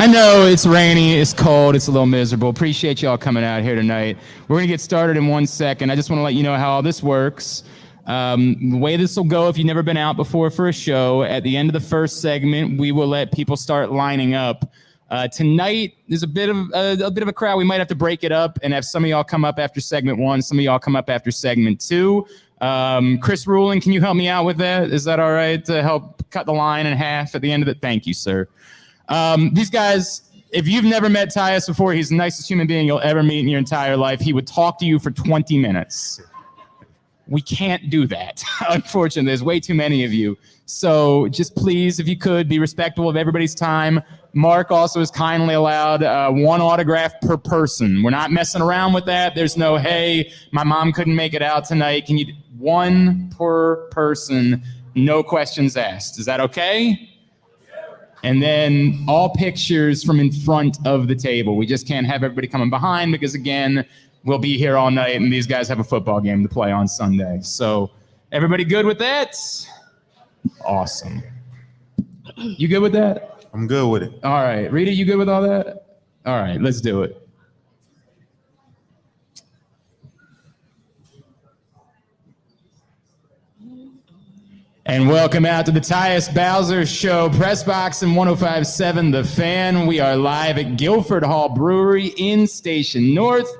know it's rainy, it's cold, it's a little miserable. Appreciate y'all coming out here tonight. We're going to get started in 1 second. I just want to let you know how all this works. The way this will go, if you've never been out before for a show, at the end of the first segment, we will let people start lining up. Tonight, there's a bit of a crowd. We might have to break it up and have some of y'all come up after segment 1, some of y'all come up after segment 2. Chris Ruling, can you help me out with that? Is that all right to help cut the line in half at the end of it? Thank you, sir. These guys, if you've never met Tyus before, he's the nicest human being you'll ever meet in your entire life. He would talk to you for 20 minutes. We can't do that, unfortunately. There's way too many of you. So just please, if you could, be respectful of everybody's time. Mark also has kindly allowed 1 autograph per person. We're not messing around with that. There's no, hey, my mom couldn't make it out tonight. Can you 1 per person, no questions asked. Is that okay? And then all pictures from in front of the table. We just can't have everybody coming behind because, again, we'll be here all night, and these guys have a football game to play on Sunday. So everybody good with that? Awesome. You good with that? I'm good with it. All right. Rita, you good with all that? All right, let's do it. And welcome out to the Tyus Bowser Show, Press Box and 105.7 The Fan. We are live at Guilford Hall Brewery in Station North.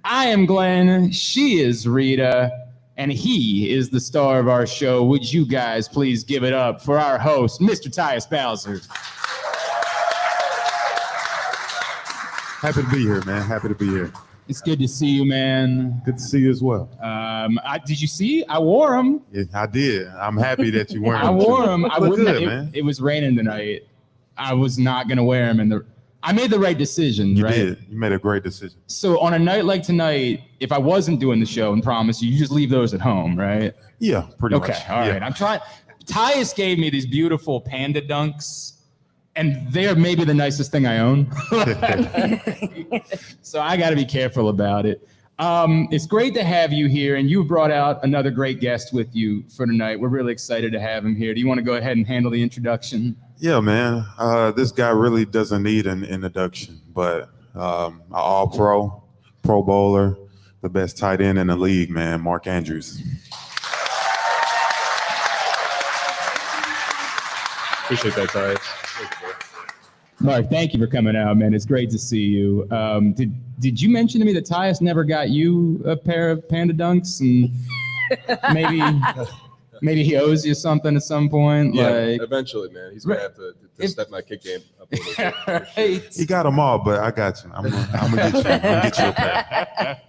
I am Glenn, she is Rita, and he is the star of our show. Would you guys please give it up for our host, Mr. Tyus Bowser? Happy to be here, man. Happy to be here. It's good to see you, man. Good to see you as well. Did you see? I wore them. Yeah, I did. I'm happy that you wearing them. I wore them. I wouldn't. Good, man. It was raining tonight. I was not going to wear them. I made the right decision, right? You did. You made a great decision. So on a night like tonight, if I wasn't doing the show and promise you just leave those at home, right? Yeah, pretty much. Okay, all right. I'm trying. Tyus gave me these beautiful panda dunks. And they're maybe the nicest thing I own. So I got to be careful about it. It's great to have you here, and you brought out another great guest with you for tonight. We're really excited to have him here. Do you want to go ahead and handle the introduction? Yeah, man. This guy really doesn't need an introduction, but an all-pro, Pro Bowler, the best tight end in the league, man, Mark Andrews. Appreciate that, Tyus. Mark, thank you for coming out, man. It's great to see you. Did you mention to me that Tyus never got you a pair of Panda Dunks, and maybe he owes you something at some point? Yeah, like, eventually, man. He's gonna have to step my kick game up a little bit. Right. He got them all, but I got you. I'm gonna get you a pair.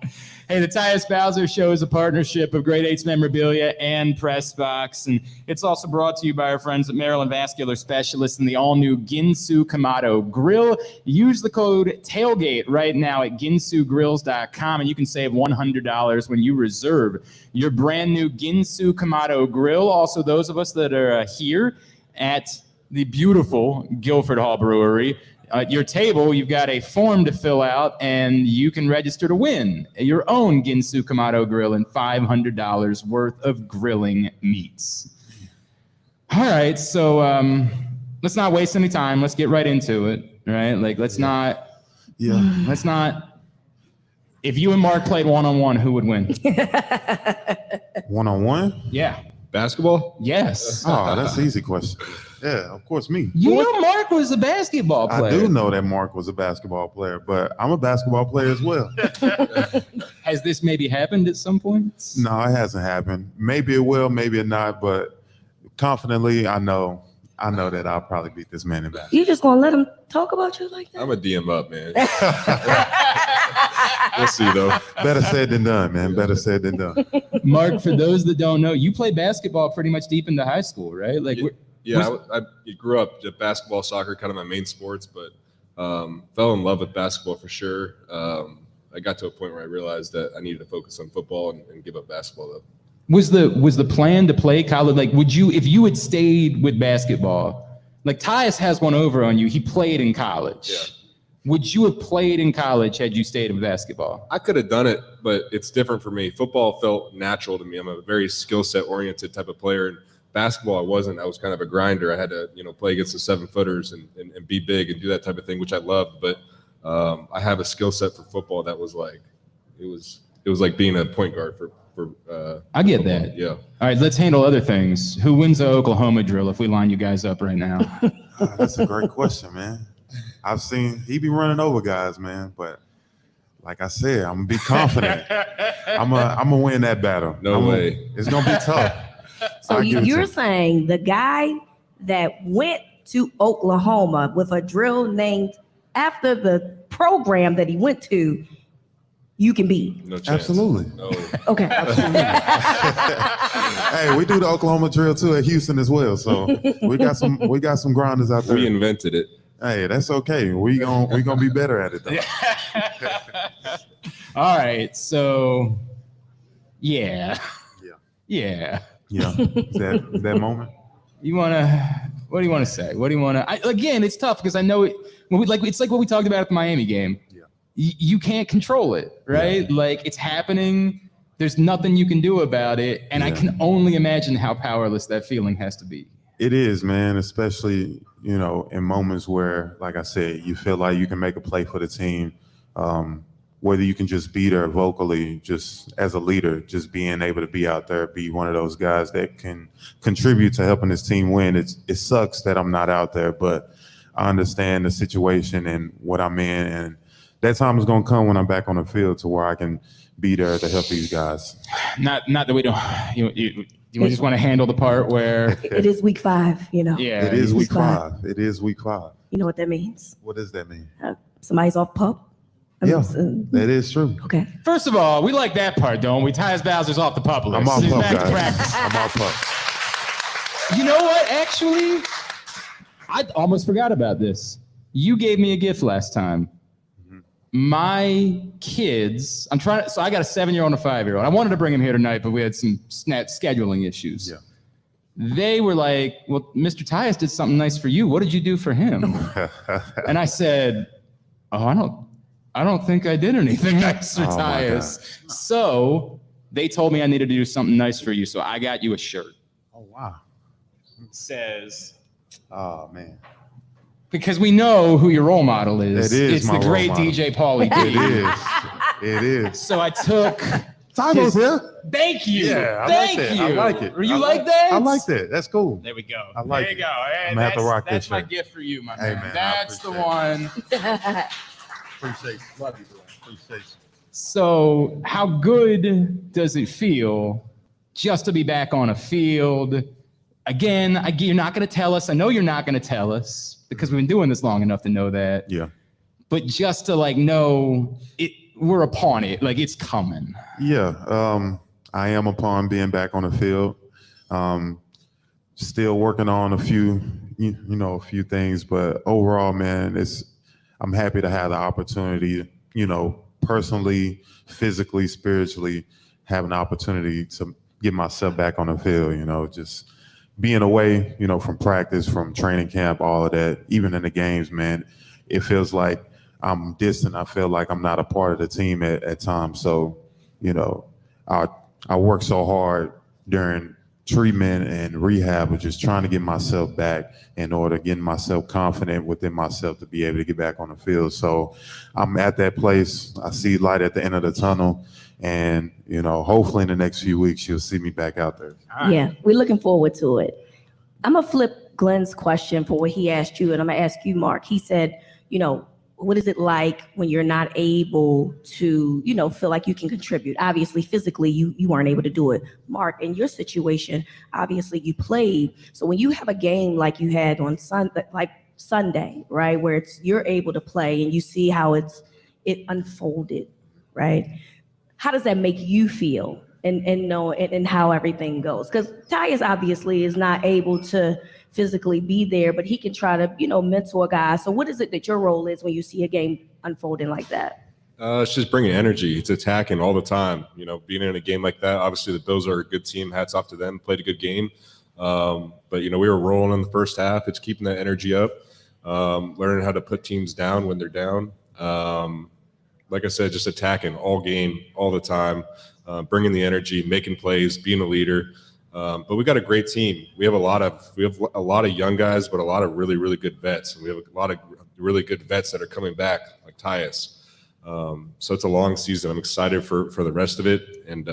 Hey, the Tyus Bowser Show is a partnership of Grade 8's Memorabilia and Press Box, and it's also brought to you by our friends at Maryland Vascular Specialists and the all-new Ginsu Kamado Grill. Use the code TAILGATE right now at ginsugrills.com, and you can save $100 when you reserve your brand new Ginsu Kamado Grill. Also, those of us that are here at the beautiful Guilford Hall Brewery, at your table, you've got a form to fill out, and you can register to win your own Ginsu Kamado Grill and $500 worth of grilling meats. All right, so let's not waste any time. Let's get right into it, right? Like, let's not. If you and Mark played one-on-one, who would win? One-on-one? Yeah. Basketball? Yes. Oh, that's an easy question. Yeah, of course, me. You know Mark was a basketball player. I do know that Mark was a basketball player, but I'm a basketball player as well. Has this maybe happened at some point? No, it hasn't happened. Maybe it will, maybe it not, but confidently, I know that I'll probably beat this man in basketball. You just gonna let him talk about you like that? I'm a DM up, man. We'll see, though. Better said than done, man. Better said than done. Mark, for those that don't know, you played basketball pretty much deep into high school, right? Like, Yeah, I grew up just basketball, soccer, kind of my main sports, but fell in love with basketball for sure. I got to a point where I realized that I needed to focus on football and give up basketball, though. Was the plan to play college? Like, would you, if you had stayed with basketball, like Tyus has one over on you. He played in college. Yeah. Would you have played in college had you stayed with basketball? I could have done it, but it's different for me. Football felt natural to me. I'm a very skill set oriented type of player, and basketball, I wasn't. I was kind of a grinder. I had to, play against the 7-footers and be big and do that type of thing, which I loved. But I have a skill set for football that was like, it was like being a point guard for I get football. that. Yeah. All right, let's handle other things. Who wins the Oklahoma drill if we line you guys up right now? That's a great question, man. I've seen he be running over guys, man. But like I said, I'm gonna be confident. I'm gonna win that battle. No way. It's gonna be tough. So you're saying the guy that went to Oklahoma with a drill named after the program that he went to, you can beat? No chance. Absolutely. No. Okay. Hey, we do the Oklahoma drill too at Houston as well. So we got some grinders out there. We invented it. Hey, that's okay. We gonna be better at it though. All right, so yeah. Yeah. That moment. What do you want to say? What do you want to? Again, it's tough because I know it's like what we talked about at the Miami game. Yeah. You can't control it, right? Yeah. Like it's happening. There's nothing you can do about it, and I can only imagine how powerless that feeling has to be. It is, man, especially, in moments where, like I said, you feel like you can make a play for the team, whether you can just be there vocally, just as a leader, just being able to be out there, be one of those guys that can contribute to helping this team win. It sucks that I'm not out there, but I understand the situation and what I'm in, and that time is going to come when I'm back on the field to where I can be there to help these guys. Not that we don't, you just want to handle the part where it is week 5, Yeah, it is week 5. It is week 5. You know what that means? What does that mean? Somebody's off pup. That is true. Okay. First of all, we like that part, don't we? Tyus Bowser's off the pup list. I'm off He's pup, back to guys. practice. I'm off pup. You know what? Actually, I almost forgot about this. You gave me a gift last time. My kids, I got a 7-year-old and a 5-year-old. I wanted to bring him here tonight, but we had some scheduling issues. Yeah. They were like, well, Mr. Tyus did something nice for you. What did you do for him? And I said, I don't think I did anything nice for Tyus. So they told me I needed to do something nice for you. So I got you a shirt. Oh, wow. It says, oh, man. because we know who your role model is. It is It's my the great role model. DJ Pauly D. It is. So I took. Tyler's here. Thank you. Yeah, Thank like that. you. I like it. You like that? I like that. That's cool. There we go. I like there you it. go. Hey, I'm gonna have to rock that's this my shirt. gift for you, my Hey, man. man, I That's the appreciate one. Appreciate you. Love you, bro. Appreciate you. So how good does it feel just to be back on a field? Again, you're not going to tell us. I know you're not going to tell us because we've been doing this long enough to know that. Yeah. But just to know it, we're upon it. Like it's coming. Yeah. I am upon being back on the field. Still working on a few things, but overall, man, I'm happy to have the opportunity, personally, physically, spiritually, have an opportunity to get myself back on the field, just being away, from practice, from training camp, all of that, even in the games, man, it feels like I'm distant. I feel like I'm not a part of the team at times. So, I work so hard during treatment and rehab of just trying to get myself back in order, getting myself confident within myself to be able to get back on the field. So I'm at that place. I see light at the end of the tunnel. And, hopefully in the next few weeks, you'll see me back out there. Yeah, we're looking forward to it. I'm going to flip Glenn's question for what he asked you, and I'm going to ask you, Mark. He said, what is it like when you're not able to, feel like you can contribute? Obviously, physically, you weren't able to do it. Mark, in your situation, obviously you played. So when you have a game like you had on Sunday, right, where you're able to play and you see how it unfolded, right? How does that make you feel and know and how everything goes? Because Tyus obviously is not able to physically be there, but he can try to, mentor guys. So what is it that your role is when you see a game unfolding like that? It's just bringing energy. It's attacking all the time. Being in a game like that, obviously the Bills are a good team. Hats off to them. Played a good game. But, we were rolling in the first half. It's keeping that energy up, learning how to put teams down when they're down. Like I said, just attacking all game, all the time, bringing the energy, making plays, being a leader. But we got a great team. We have a lot of young guys, but a lot of really, really good vets. And we have a lot of really good vets that are coming back, like Tyus. So it's a long season. I'm excited for the rest of it. And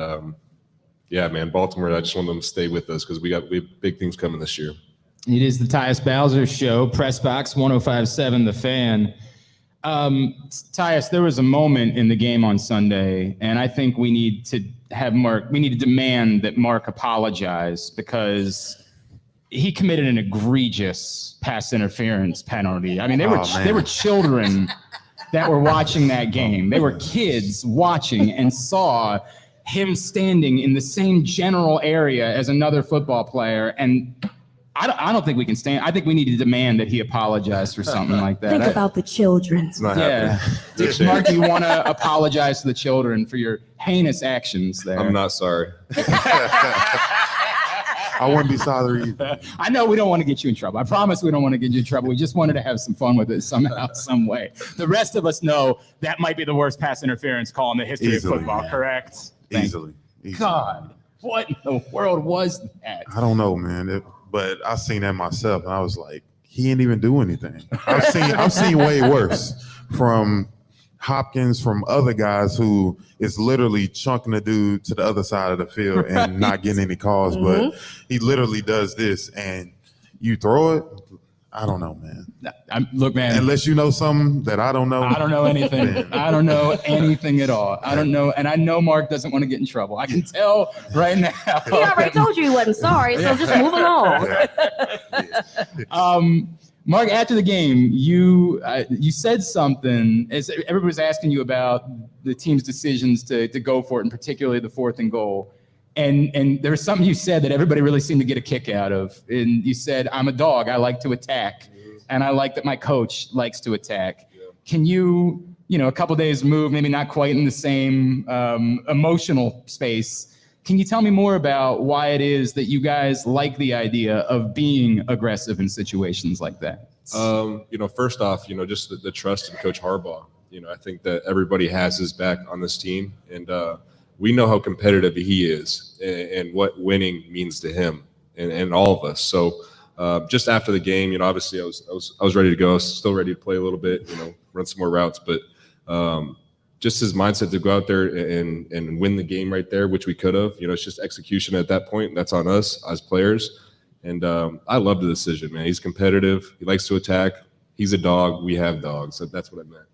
yeah, man, Baltimore, I just want them to stay with us because we have big things coming this year. It is the Tyus Bowser Show, Press Box 105.7 The Fan. Tyus, there was a moment in the game on Sunday, and I think we need to demand that Mark apologize because he committed an egregious pass interference penalty. I mean, they were children that were watching that game. They were kids watching and saw him standing in the same general area as another football player, and I don't think we can stand. I think we need to demand that he apologize for something like that. Think about the children. It's not happening. Mark, do you want to apologize to the children for your heinous actions there? I'm not sorry. I wouldn't be sorry either. I know we don't want to get you in trouble. I promise we don't want to get you in trouble. We just wanted to have some fun with it somehow, some way. The rest of us know that might be the worst pass interference call in the history of football, correct? Easily. God, what in the world was that? I don't know, man. But I seen that myself, and I was like, he didn't even do anything. I've seen way worse from Hopkins, from other guys who is literally chunking the dude to the other side of the field and not getting any calls. But he literally does this, and you throw it. I don't know, man. Look, man. Unless you know something that I don't know. I don't know anything. I don't know anything at all. I don't know. And I know Mark doesn't want to get in trouble. I can tell right now. He already told you he wasn't sorry, so just move along. Mark, after the game, you said something. As everybody was asking you about the team's decisions to go for it, and particularly the 4th and goal. And there was something you said that everybody really seemed to get a kick out of. And you said, I'm a dog. I like to attack. And I like that my coach likes to attack. Yeah. Can you, a couple days removed, maybe not quite in the same emotional space, can you tell me more about why it is that you guys like the idea of being aggressive in situations like that? First off, just the trust in Coach Harbaugh. I think that everybody has his back on this team. And, we know how competitive he is and what winning means to him and all of us. So just after the game, obviously I was ready to go. I was still ready to play a little bit, run some more routes. But just his mindset to go out there and win the game right there, which we could have. It's just execution at that point. That's on us as players. And I love the decision, man. He's competitive. He likes to attack. He's a dog. We have dogs. So that's what I meant.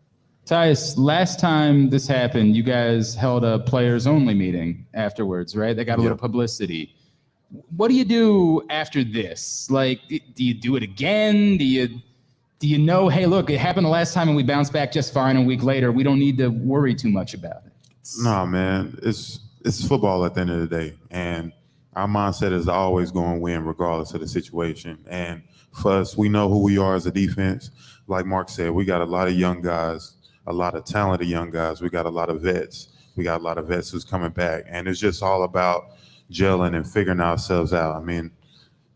Tyus, last time this happened, you guys held a players-only meeting afterwards, right? They got a little publicity. What do you do after this? Like, do you do it again? Do you know, hey, look, it happened the last time and we bounced back just fine a week later. We don't need to worry too much about it. No, man. It's football at the end of the day. And our mindset is to always go and win regardless of the situation. And for us, we know who we are as a defense. Like Mark said, we got a lot of young guys. A lot of talented young guys. We got a lot of vets. We got a lot of vets who's coming back. And it's just all about gelling and figuring ourselves out. I mean,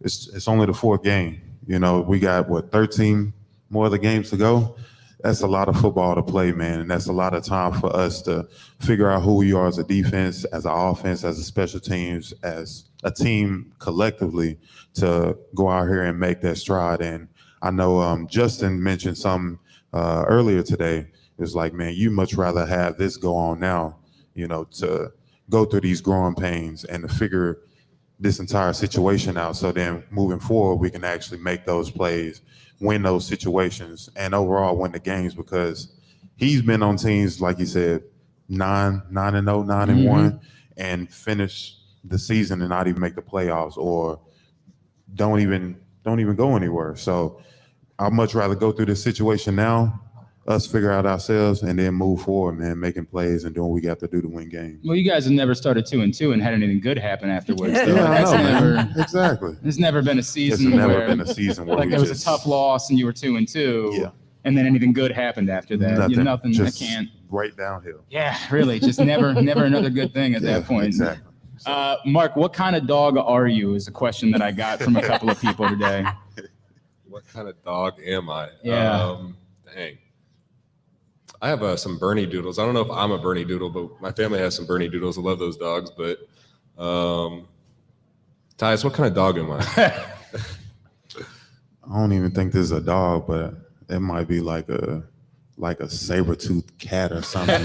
it's only the 4th game. We got, 13 more of the games to go? That's a lot of football to play, man. And that's a lot of time for us to figure out who we are as a defense, as an offense, as a special teams, as a team collectively to go out here and make that stride. And I know Justin mentioned something earlier today. It's like, man, you much rather have this go on now, to go through these growing pains and to figure this entire situation out. So then moving forward, we can actually make those plays, win those situations, and overall win the games because he's been on teams, like you said, 9-0, 9-1, and finish the season and not even make the playoffs or don't even go anywhere. So I'd much rather go through this situation now, us figure out ourselves, and then move forward, man, making plays and doing what we got to do to win games. Well, you guys have never started 2-2 and had anything good happen afterwards. Though. Yeah, I know, man. Exactly. There's never been a season where like there was a tough loss and you were 2-2. Yeah. And then anything good happened after that. Nothing. Just I can't. Right downhill. Yeah, really. Just never another good thing at that point. Exactly. Mark, what kind of dog are you? Is a question that I got from a couple of people today. What kind of dog am I? Yeah. Dang. I have some Bernie Doodles. I don't know if I'm a Bernie Doodle, but my family has some Bernie Doodles. I love those dogs. But Tyus, what kind of dog am I? I don't even think this is a dog, but it might be like a saber-toothed cat or something.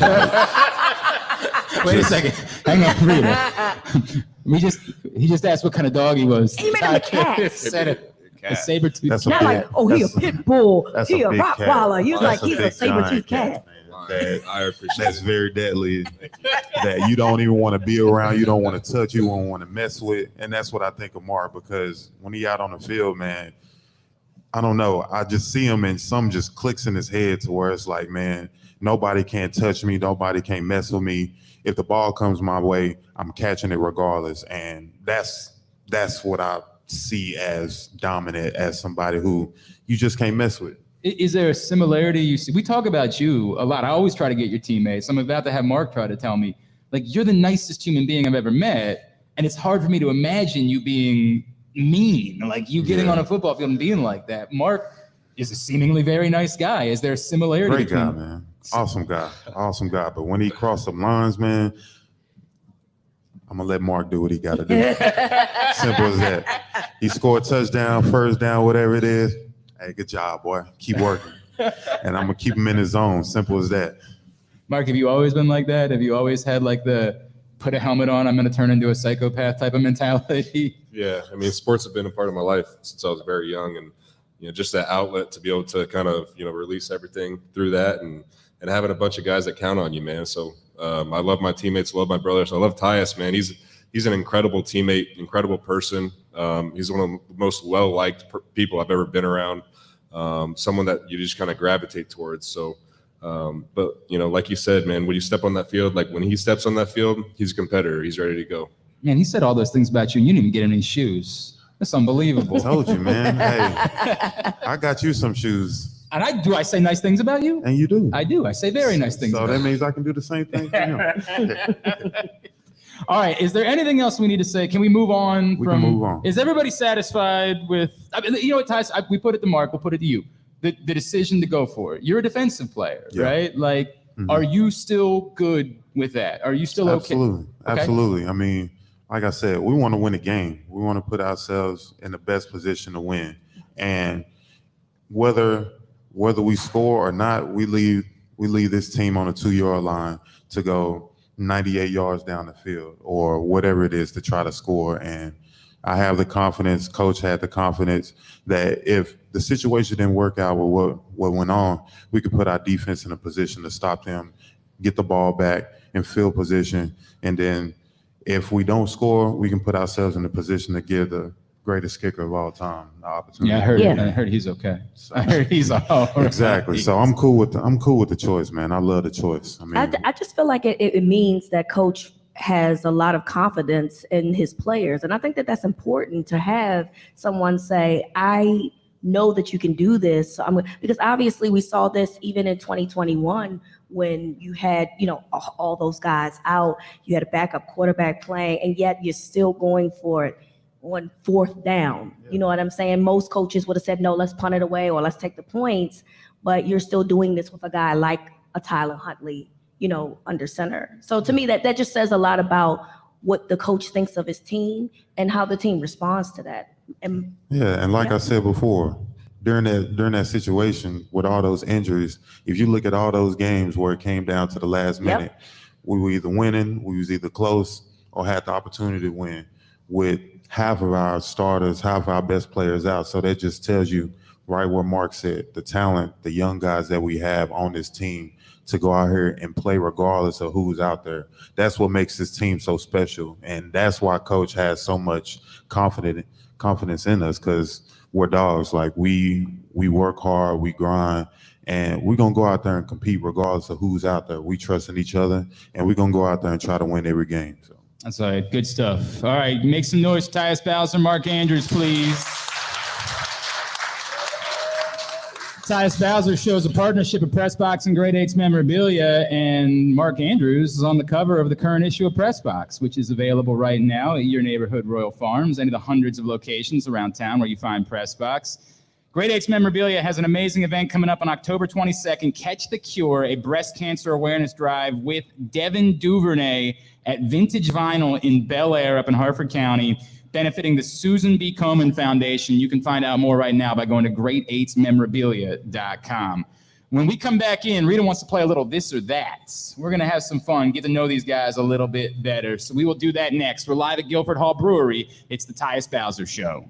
Wait a second. Hang on, read it. He just asked what kind of dog he was. He made him a cat. Said a Cat. saber-toothed That's a Not big- like, oh, he a pit bull, that's he a big cat. Rottweiler. You was like, That's he's a big saber-toothed giant cat. man. I appreciate That's it. very deadly. That you don't even want to be around, you don't want to touch, you don't want to mess with. And that's what I think of Mark, because when he out on the field, man, I don't know. I just see him and some just clicks in his head to where it's like, man, nobody can touch me, nobody can mess with me. If the ball comes my way, I'm catching it regardless. And that's what I see as dominant, as somebody who you just can't mess with. Is there a similarity you see? We talk about you a lot. I always try to get your teammates. I'm about to have Mark try to tell me, like, you're the nicest human being I've ever met. And it's hard for me to imagine you being mean, like you getting on a football field and being like that. Mark is a seemingly very nice guy. Is there a similarity? Great guy, man. Awesome guy. But when he crossed some lines, man, I'm gonna let Mark do what he got to do. Simple as that. He scored a touchdown, first down, whatever it is. Hey, good job, boy. Keep working. And I'm gonna keep him in his zone. Simple as that. Mark, have you always been like that? Have you always had like the put a helmet on, I'm going to turn into a psychopath type of mentality? Yeah, I mean, sports have been a part of my life since I was very young, and just that outlet to be able to kind of release everything through that, and having a bunch of guys that count on you, man. So I love my teammates, love my brothers. I love Tyus, man. He's an incredible teammate, incredible person. He's one of the most well-liked people I've ever been around. Someone that you just kind of gravitate towards. So, but like you said, man, when you step on that field, like when he steps on that field, he's a competitor. He's ready to go. Man, he said all those things about you, and you didn't even get him any shoes. That's unbelievable. I told you, man. Hey, I got you some shoes. And I say nice things about you? And you do. I do. I say very nice things So about that you. means I can do the same thing for him. All right. Is there anything else we need to say? Can we move on? We can move on. Is everybody satisfied with? I mean, you know what, Tyus? We put it to Mark. We'll put it to you. The decision to go for it. You're a defensive player, Yeah. right? Like, are you still good with that? Are you still okay? Absolutely. Absolutely. I mean, like I said, we want to win a game. We want to put ourselves in the best position to win. And whether we score or not, we leave this team on a 2-yard line to go 98 yards down the field or whatever it is to try to score. And I have the confidence, coach had the confidence that if the situation didn't work out with what went on, we could put our defense in a position to stop them, get the ball back in field position. And then if we don't score, we can put ourselves in a position to give the greatest kicker of all time the opportunity. Yeah, I heard. Yeah. I heard he's okay. I heard he's all right. Exactly. So I'm cool with the choice, man. I love the choice. I mean, I just feel like it means that coach has a lot of confidence in his players. And I think that that's important to have someone say, I know that you can do this. So because obviously we saw this even in 2021 when you had, all those guys out, you had a backup quarterback playing, and yet you're still going for it on 4th down. Yeah. You know what I'm saying? Most coaches would have said, no, let's punt it away or let's take the points. But you're still doing this with a guy like a Tyler Huntley, under center. So to me, that just says a lot about what the coach thinks of his team and how the team responds to that. And like I said before, during that situation with all those injuries, if you look at all those games where it came down to the last minute, we were either winning, we was either close or had the opportunity to win with half of our starters, half of our best players out. So that just tells you right what Mark said, the talent, the young guys that we have on this team to go out here and play regardless of who's out there. That's what makes this team so special. And that's why coach has so much confidence in us, because we're dogs. Like we work hard, we grind, and we're going to go out there and compete regardless of who's out there. We trust in each other, and we're going to go out there and try to win every game. So. That's all right. Good stuff. All right. Make some noise, Tyus Bowser, Mark Andrews, please. Tyus Bowser Show is a partnership of Pressbox and Grade 8's memorabilia, and Mark Andrews is on the cover of the current issue of Pressbox, which is available right now at your neighborhood Royal Farms, any of the hundreds of locations around town where you find Pressbox. Great Eights Memorabilia has an amazing event coming up on October 22nd. Catch the Cure, a breast cancer awareness drive with Devin Duvernay at Vintage Vinyl in Bel Air up in Harford County, benefiting the Susan B. Komen Foundation. You can find out more right now by going to great8smemorabilia.com. When we come back in, Rita wants to play a little this or that. We're going to have some fun, get to know these guys a little bit better. So we will do that next. We're live at Guilford Hall Brewery. It's the Tyus Bowser Show.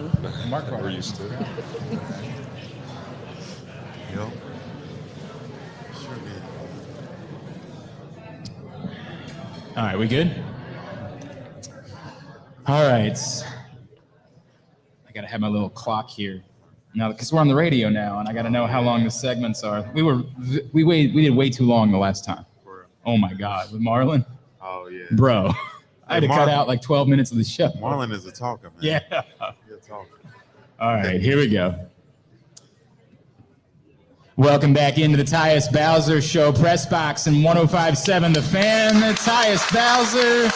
morning. We're used to it. Yo. Sure did. All right, we good? All right. I gotta have my little clock here now because we're on the radio now, and I gotta know how long the segments are. We did way too long the last time. Oh my God, with Marlon, Oh yeah. bro, I had to cut Marlon- out like 12 minutes of the show. Marlon is a talker, man. Yeah. He's a talker. All right, here we go. Welcome back into the Tyus Bowser Show, Press Box and 105.7 The Fan. Tyus Bowser,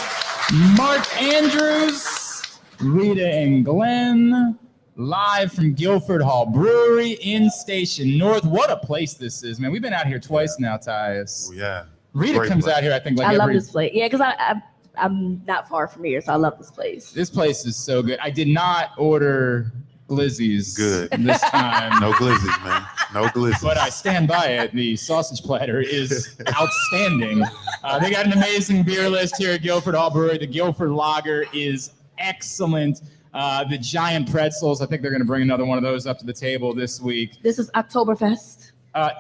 Mark Andrews, Rita and Glenn, live from Guilford Hall Brewery in Station North. What a place this is, man. We've been out here twice now, Tyus. Oh, yeah. Rita Great comes place. out here, I think, like I love every... this place. Yeah, because I'm not far from here, so I love this place. This place is so good. I did not order glizzies Good. this time. No glizzies, man. No glizzies. But I stand by it. The sausage platter is outstanding. They got an amazing beer list here at Guilford Hall Brewery. The Guilford Lager is excellent. The giant pretzels, I think they're going to bring another one of those up to the table this week. This is Oktoberfest.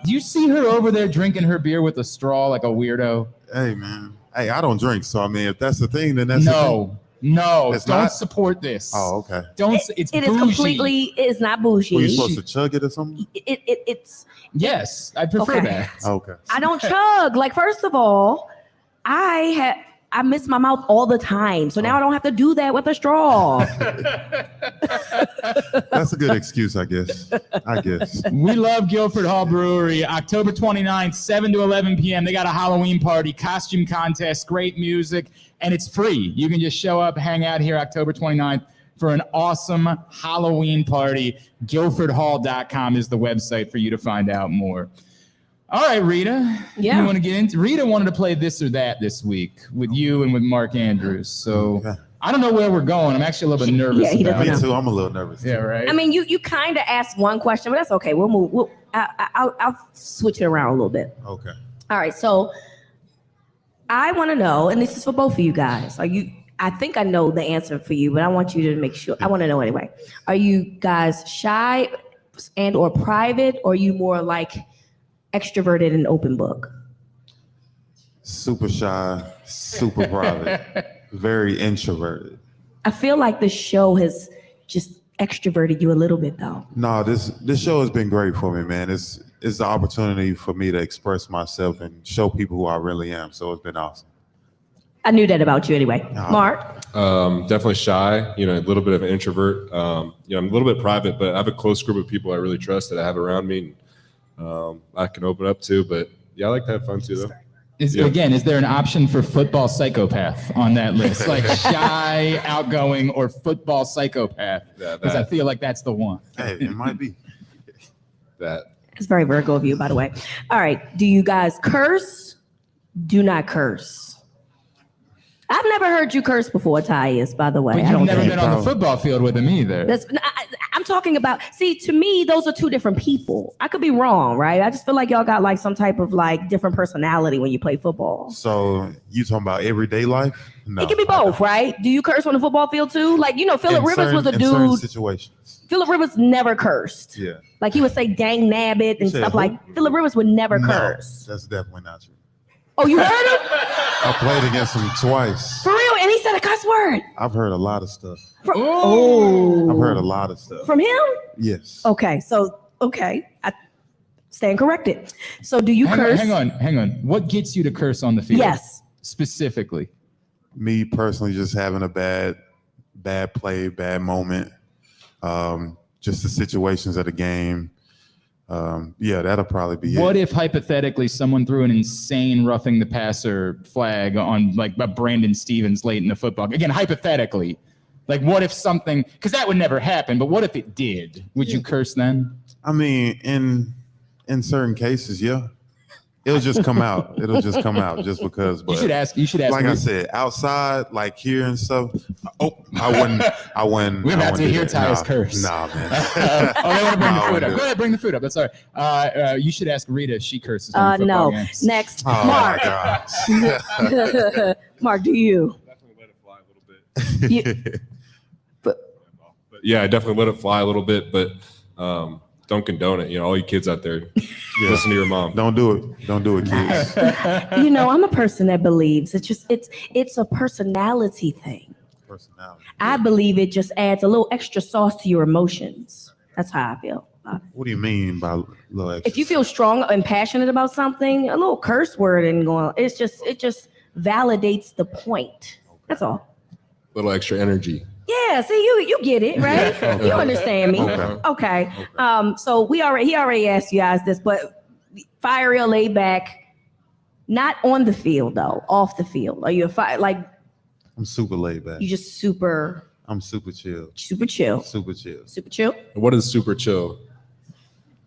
Do you see her over there drinking her beer with a straw like a weirdo? Hey, man. Hey, I don't drink, so I mean, if that's the thing, then that's the thing. No, It's don't not? support this. Oh, okay. Don't. It It's is bougie. completely. It is not bougie. Were you supposed to chug it or something? It's. Yes, I prefer Okay. that. Okay. I don't chug. Like, first of all, I miss my mouth all the time, so now I don't have to do that with a straw. That's a good excuse, I guess. We love Guilford Hall Brewery. October 29th, 7 to 11 p.m. They got a Halloween party, costume contest, great music, and it's free. You can just show up, hang out here October 29th for an awesome Halloween party. Guilfordhall.com is the website for you to find out more. All right, Rita. Yeah. You want to get into? Rita wanted to play this or that this week with you and with Mark Andrews. So Okay. I don't know where we're going. I'm actually a little bit nervous. Yeah, he about doesn't it. Me know. too. I'm a little nervous. Yeah, right. I mean, you kind of asked one question, but that's okay. We'll move. I'll switch it around a little bit. Okay. All right, so I want to know, and this is for both of you guys. I think I know the answer for you, but I want you to make sure. I want to know anyway. Are you guys shy and or private, or are you more like extroverted and open book? Super shy, super private, very introverted. I feel like the show has just extroverted you a little bit, though. No, this show has been great for me, man. It's the opportunity for me to express myself and show people who I really am. So it's been awesome. I knew that about you anyway. Mark? Definitely shy, a little bit of an introvert. I'm a little bit private, but I have a close group of people I really trust that I have around me. And, I can open up to, but yeah, I like to have fun too, though. Again, is there an option for football psychopath on that list? Like shy, outgoing, or football psychopath? Yeah, Because I that. feel like that's the one. Hey, it might be. That. It's very Virgo of you, by the way. All right. Do you guys curse? Do not curse. I've never heard you curse before, Tyus, by the way. But I you've don't never think. been on the football field with him either. I'm talking about, see, to me, those are two different people. I could be wrong, right? I just feel like y'all got like some type of like different personality when you play football. So you talking about everyday life? No. It can be both, right? Do you curse on the football field too? Like, Phillip Rivers was a in certain dude. situations. Phillip Rivers never cursed. Yeah. Like he would say dang nabbit and Said stuff who? like Phillip Rivers would never No, curse. that's definitely not true. Oh, you heard him? I played against him twice. For real? And he said a cuss word. I've heard a lot of stuff. Oh. I've heard a lot of stuff. From him? Yes. Okay. I stand corrected. So do you curse? Oh. Hang on. What gets you to curse on the field? Yes. Specifically. Me personally, just having a bad play, bad moment. Just the situations of the game. Yeah, that'll probably be What it. if hypothetically someone threw an insane roughing the passer flag on like Brandon Stevens late in the football? Again, hypothetically, like what if something? Because that would never happen. But what if it did? Would you curse then? I mean, in certain cases, yeah. It'll just come out. It'll just come out just because. But You should ask. like me. I said, outside, like here and stuff. I wouldn't. We're I about to wouldn't do hear that. Tyus curse. Nah, man. They want to bring the No, I food wouldn't up. do Go ahead, bring the food up. That's all right. You should ask Rita if she curses on the football No. games. Next, Oh Mark. my gosh. Mark, do you? Definitely let it fly a little bit. You- But yeah, I definitely let it fly a little bit, but don't condone it. All you kids out there, listen to your mom. Don't do it. Don't do it, kids. I'm a person that believes it's a personality thing. Personality. I believe it just adds a little extra sauce to your emotions. That's how I feel. What do you mean by little extra? If you feel strong and passionate about something, a little curse word and going, it just validates the point. That's all. Little extra energy. Yeah, see, you get it, right? Okay. You understand me. Okay. So he already asked you guys this, but fire real laid back, not on the field though, off the field. Are you I'm super laid back. you just super I'm super chill. chill? Super chill. Super chill? And what is super chill?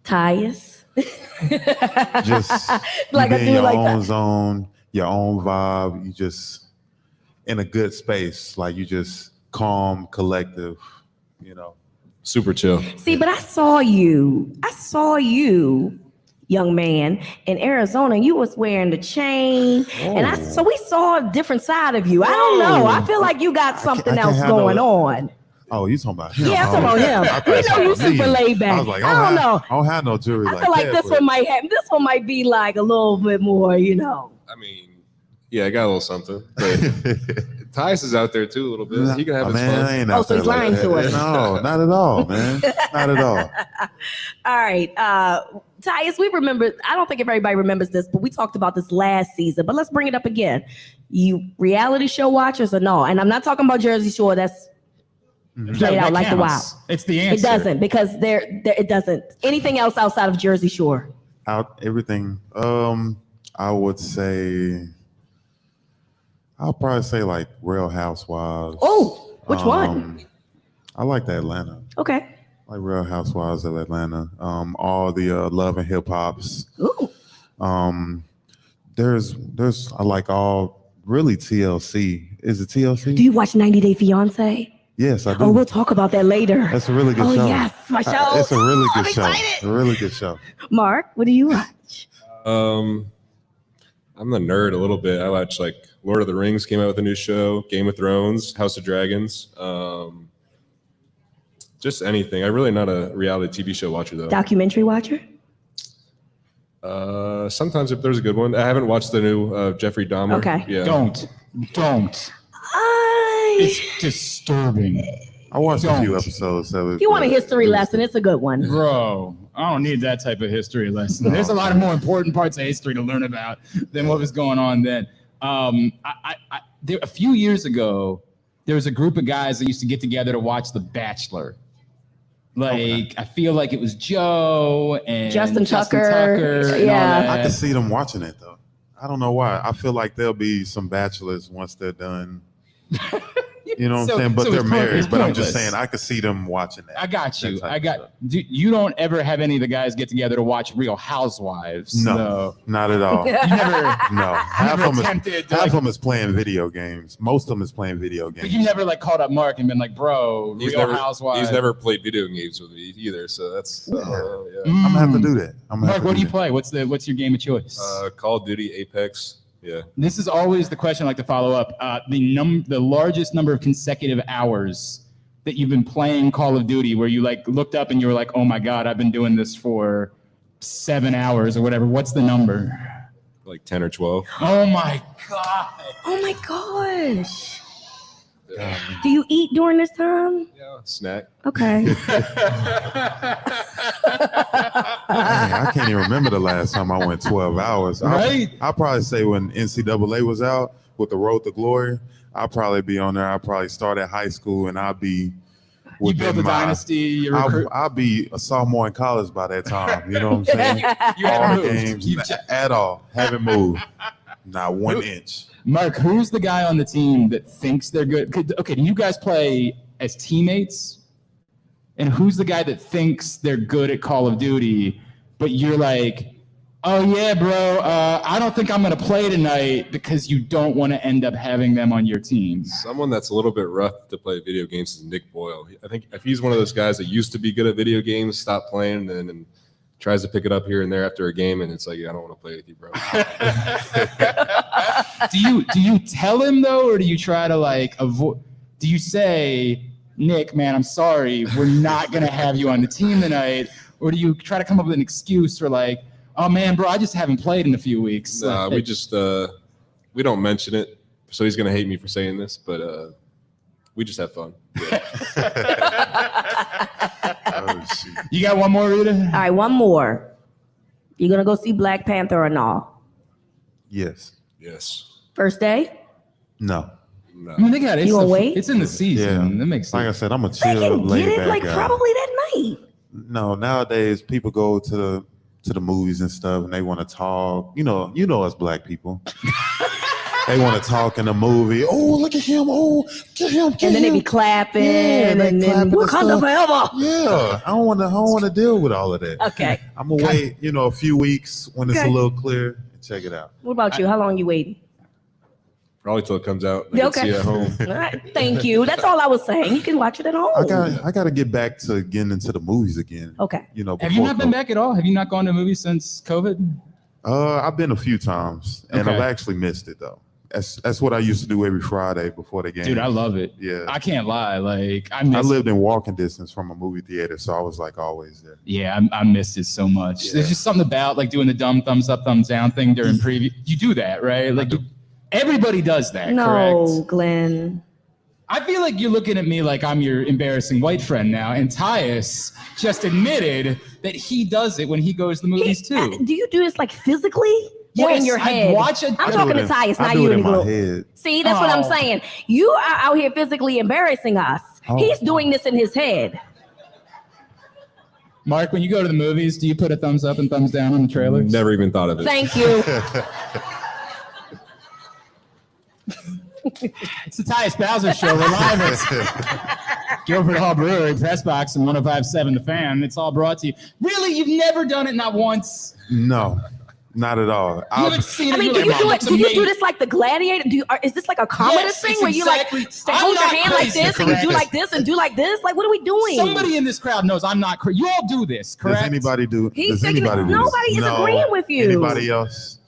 Tyus? Just Like you a be in dude your like own that. zone, your own vibe. You just in a good space. Like you just calm, collective. Super chill. See, but I saw you, young man, in Arizona, and you was wearing the chain. And so we saw a different side of you. I don't know. I feel like you got something I can't else have no- going on. Oh, you talking about him? Yeah, I'm talking about him. I thought We know talking you about me. super laid back. I was like, I don't know. I don't have no jewelry I like feel like that. this one might be like a little bit more, I mean, yeah, I got a little something. But Tyus is out there too a little bit. He can have his man, I fun. ain't Oh, out so there he's like lying that. to us. No, not at all, man. Not at all. All right. Tyus, I don't think everybody remembers this, but we talked about this last season, but let's bring it up again. You reality show watchers or no? And I'm not talking about Jersey Shore. That's played out like the Wild. It's the answer. It doesn't, because it doesn't. Anything else outside of Jersey Shore? Out everything. I would say. I'll probably say like Real Housewives. Oh, which one? I like the Atlanta. Okay. Like Real Housewives of Atlanta. All the Love and Hip Hops. Ooh. There's I like all really TLC. Is it TLC? Do you watch 90 Day Fiance? Yes, I do. Oh, we'll talk about that later. That's a really good show. Oh, yes, my show. It's a really good I'm show. excited. A really good show. Mark, what do you watch? I'm the nerd a little bit. I watch like Lord of the Rings came out with a new show, Game of Thrones, House of Dragons. Just anything. I'm really not a reality TV show watcher though. Documentary watcher? Sometimes if there's a good one. I haven't watched the new Jeffrey Dahmer. Okay. Yeah. Don't. It's disturbing. I watched a few Don't. episodes of it. If you want a but history it was- lesson, it's a good one. Bro, I don't need that type of history lesson. There's a lot of more important parts of history to learn about than what was going on then. There, a few years ago, there was a group of guys that used to get together to watch The Bachelor. Like, I feel like it was Joe and Justin Tucker. and all Yeah. that. I can see them watching it though. I don't know why. I feel like there'll be some bachelors once they're done. You know what So- I'm saying? But so they're it's married. But I'm just pointless. saying I could see them watching that. I got you. That type of stuff. You don't ever have any of the guys get together to watch Real Housewives. No, not at all. You never, No, half never of them attempted to, half of them is playing video games. Most of them is playing video games. but you never like called up Mark and been like, bro, He's Real never, Housewives. he's never played video games with me either, so that's yeah. I'm gonna have to do that. I'm gonna Mark, have to what do you that. play? What's your game of choice? Call of Duty, Apex. Yeah. This is always the question I like to follow up. The largest number of consecutive hours that you've been playing Call of Duty, where you like looked up and you were like, oh my God, I've been doing this for 7 hours or whatever. What's the number? Like 10 or 12. Oh my God. Oh my gosh. Do you eat during this time? Yeah. Snack. Okay. Man, I can't even remember the last time I went 12 hours. Right? I'll probably say when NCAA was out with the Road to Glory, I'll probably be on there. I'll probably start at high school and I'll be You built a dynasty. You recruit. I'll be a sophomore in college by that time. You know what I'm saying? You All haven't the moved. games You've just- at all. Haven't moved. Not 1 inch. Mark, who's the guy on the team that thinks they're good? Okay, do you guys play as teammates? And who's the guy that thinks they're good at Call of Duty, but you're like, oh yeah, bro, I don't think I'm going to play tonight because you don't want to end up having them on your team? Someone that's a little bit rough to play video games is Nick Boyle. I think if he's one of those guys that used to be good at video games, stop playing, and tries to pick it up here and there after a game, and it's like, I don't want to play with you, bro. Do you tell him though, or do you try to like avoid? Do you say, Nick, man, I'm sorry, we're not going to have you on the team tonight? Or do you try to come up with an excuse for like, oh man, bro, I just haven't played in a few weeks? Nah, we just we don't mention it, so he's gonna hate me for saying this, but we just have fun. Yeah. Oh, shoot. You got one more, Rita? All right, one more. You gonna go see Black Panther or no? Yes. Yes. First day? No. No. I mean, they got it. You gonna wait? It's in the season. Yeah. That makes Like I sense. said, I'm a They chill, can laid get it back like guy. probably that night. No, nowadays people go to the movies and stuff, and they want to talk. You know us black people. They want to talk in the movie. Oh, look at him! Oh, get him! And then they be clapping, Yeah, they and then clapping and Wakanda stuff. forever. Yeah, I don't want to deal with all of that. Okay. I'm gonna wait, a few weeks when it's Okay. a little clear and check it out. What about you? How long you waiting? Probably till it comes out. I can Okay. see it at home. All right. Thank you. That's all I was saying. You can watch it at home. I got to get back to getting into the movies again. Okay. Have you not been back at all? Have you not gone to movies since COVID? I've been a few times, and Okay. I've actually missed it though. That's what I used to do every Friday before the game. Dude, I love it. Yeah. I can't lie. Like, I I miss lived in walking distance from a movie theater, so I was like always there. Yeah, I missed it so much. Yeah. There's just something about like doing the dumb thumbs up, thumbs down thing during preview. You do that, right? Like everybody does that, No, correct? Glenn. I feel like you're looking at me like I'm your embarrassing white friend now. And Tyus just admitted that he does it when he goes to the movies too. Do you do this like physically? Or in Yes, your I head? watch it- I'm I talking to Tyus, I not do you it in my anymore. head. See, that's what I'm Oh. saying. You are out here physically embarrassing us. Oh. He's doing this in his head. Mark, when you go to the movies, do you put a thumbs up and thumbs down on the trailers? Never even thought of it. Thank you. It's the Tyus Bowser Show. We're live at Guilford Hall Brewery, Press Box, and 105.7 The Fan. It's all brought to you. Really? You've never done it, not once? No, not at all. You haven't seen I it? mean, You're do you like, do "Mom, it? it's Do you do amazing." this like the Gladiator? Is this like a comedy Yes, thing it's where you exactly- like I'm hold your not hand like crazy, this and you do correct. like this and do like this? Like, what are we doing? Somebody in this crowd knows I'm not crazy. You all do this, correct? Does anybody do? He's Does thinking anybody do this? nobody is No. agreeing with you. Anybody else?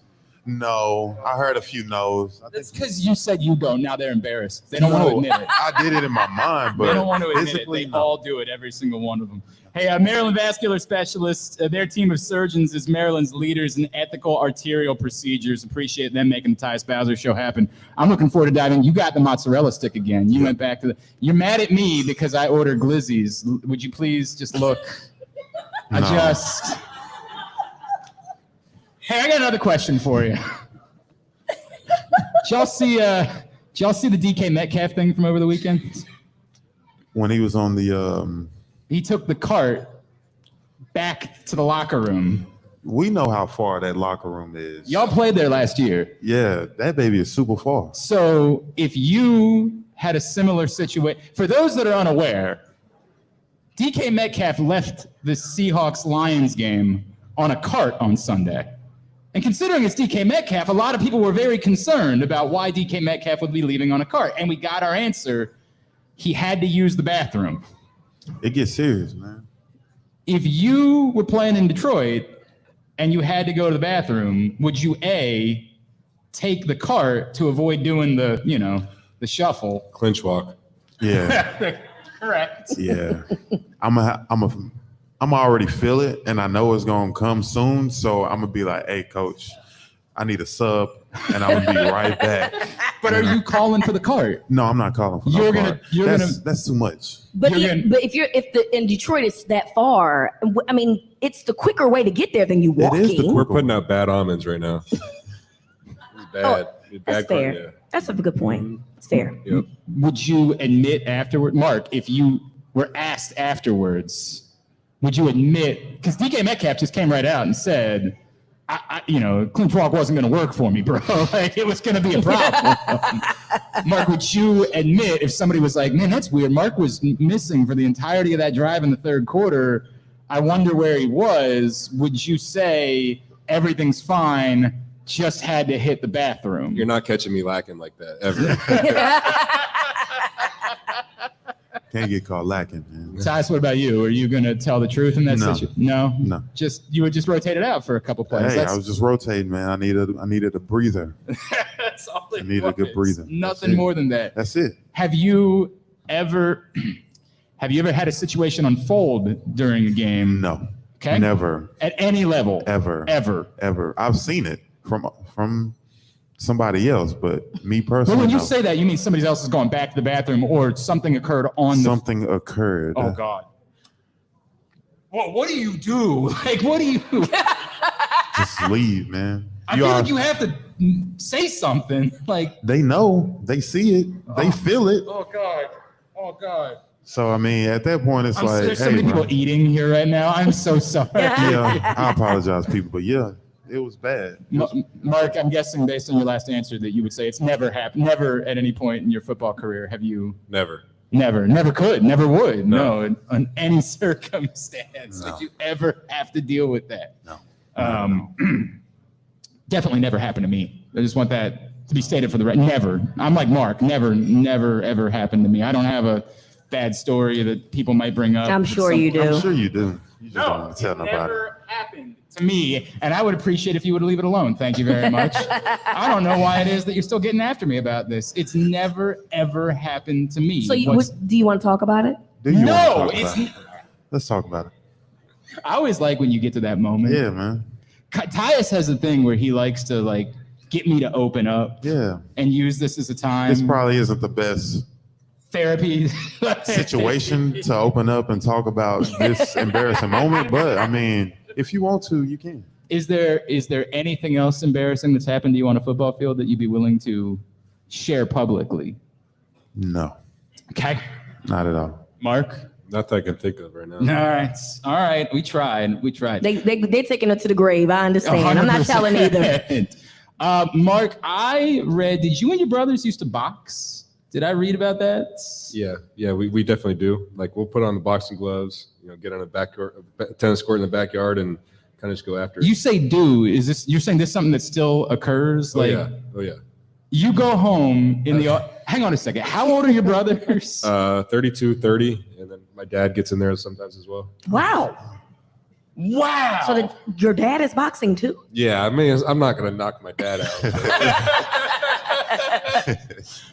No, I heard a few no's. That's because you said you don't. Now they're embarrassed. They don't want to admit it. I did it in my mind, but They don't want to admit it. physically, They no. all do it, every single one of them. Hey, Maryland Vascular Specialists, their team of surgeons is Maryland's leaders in ethical arterial procedures. Appreciate them making the Tyus Bowser Show happen. I'm looking forward to diving. You got the mozzarella stick again. You went back to the. You're mad at me because I ordered glizzies. Would you please just look? No. Hey, I got another question for you. Did y'all see the DK Metcalf thing from over the weekend? When he was on the, He took the cart back to the locker room. we know how far that locker room is. Y'all played there last year. Yeah, that baby is super far. So if you had a similar situation, for those that are unaware, DK Metcalf left the Seahawks-Lions game on a cart on Sunday. And considering it's DK Metcalf, a lot of people were very concerned about why DK Metcalf would be leaving on a cart. And we got our answer. He had to use the bathroom. It gets serious, man. If you were playing in Detroit and you had to go to the bathroom, would you A, take the cart to avoid doing the shuffle? Clinch walk. Yeah, Correct. yeah. I'm already feel it, and I know it's gonna come soon. So I'm gonna be like, "Hey, coach, I need a sub," and I'm gonna be right back. But are you calling for the cart? No, I'm not calling for You're no gonna- card. you're That's too much. But You're gonna- in Detroit it's that far, I mean, it's the quicker way to get there than you walking. is the We're quick- putting out bad omens right now. It's bad. That's Bad fair. card, yeah. That's a good point. It's fair. Yep. Would you admit afterward, Mark, if you were asked afterwards, would you admit, because DK Metcalf just came right out and said, clinch walk wasn't going to work for me, bro. Like, it was going to be a problem. Mark, would you admit if somebody was like, man, that's weird. Mark was missing for the entirety of that drive in the third quarter. I wonder where he was. Would you say everything's fine, just had to hit the bathroom? You're not catching me lacking like that ever. Can't get caught lacking, man. Tyus, what about you? Are you going to tell the truth in that No. situation? No? No. You would just rotate it out for a couple plays. Hey, I was just rotating, man. I needed a breather. That's all it I need a good was. breather. Nothing That's it. more than that. That's it. Have you ever Have you ever had a situation unfold during a game? No. Okay. Never. At any level? Ever. I've seen it from somebody else, but me personally. Well, when you no. say that, you mean somebody else is going back to the bathroom or something occurred on Something occurred. Oh, God. Well, what do you do? Like, what do you... Just leave, man. I feel like you have to say something. Like, they know. They see it. They feel it. oh, God. Oh, God. So, I mean, at that point, it's like, There's so hey, many people bro. eating here right now. I'm so sorry. Yeah, I apologize, people, but yeah, it was bad. Mark, I'm guessing based on your last answer that you would say it's never happened. Never at any point in your football career have you... Never. Never could, never would. No. No, in any circumstance. No. Did you ever have to deal with that? No. Definitely never happened to me. I just want that to be stated for the record. Never. I'm like Mark. Never, ever happened to me. I don't have a bad story that people might bring up. I'm sure you do. I'm sure you do. You just don't No, want to tell it nobody. never happened to me, and I would appreciate if you would leave it alone. Thank you very much. I don't know why it is that you're still getting after me about this. It's never, ever happened to me. So do you want to talk about it? Do you No, want to talk it's... about it? Let's talk about it. I always like when you get to that moment. Yeah, man. Tyus has a thing where he likes to like get me to open up Yeah. and use this as a time. This probably isn't the best therapy situation to open up and talk about this embarrassing moment, but I mean, if you want to, you can. Is there anything else embarrassing that's happened to you on a football field that you'd be willing to share publicly? No, Okay, not at all. Mark. Not that I can think of right now. All right. We tried. They're taking it to the grave. I understand. I'm not telling either. 100%. Mark, I read. Did you and your brothers used to box? Did I read about that? Yeah, we definitely do. Like we'll put on the boxing gloves, get on a tennis court in the backyard and kind of just go after it. You say do. You're saying this is something that still occurs? Oh yeah. You go home in the... Hang on a second. How old are your brothers? 32, 30, and then my dad gets in there sometimes as well. Wow. So your dad is boxing too? Yeah, I mean, I'm not going to knock my dad out.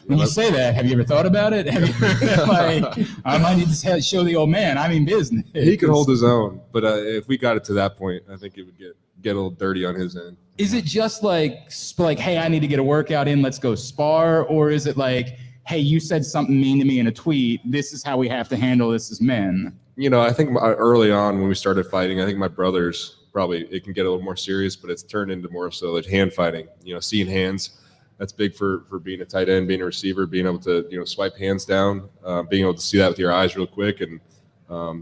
When you say that, have you ever thought about it? Have you ever, like, I might need to show the old man. I mean business. He could hold his own, but if we got it to that point, I think it would get a little dirty on his end. Is it just like, hey, I need to get a workout in, let's go spar? Or is it like, hey, you said something mean to me in a tweet, this is how we have to handle this as men? I think early on when we started fighting, I think my brothers probably, it can get a little more serious, but it's turned into more so like hand fighting, seeing hands. That's big for being a tight end, being a receiver, being able to, swipe hands down, being able to see that with your eyes real quick, and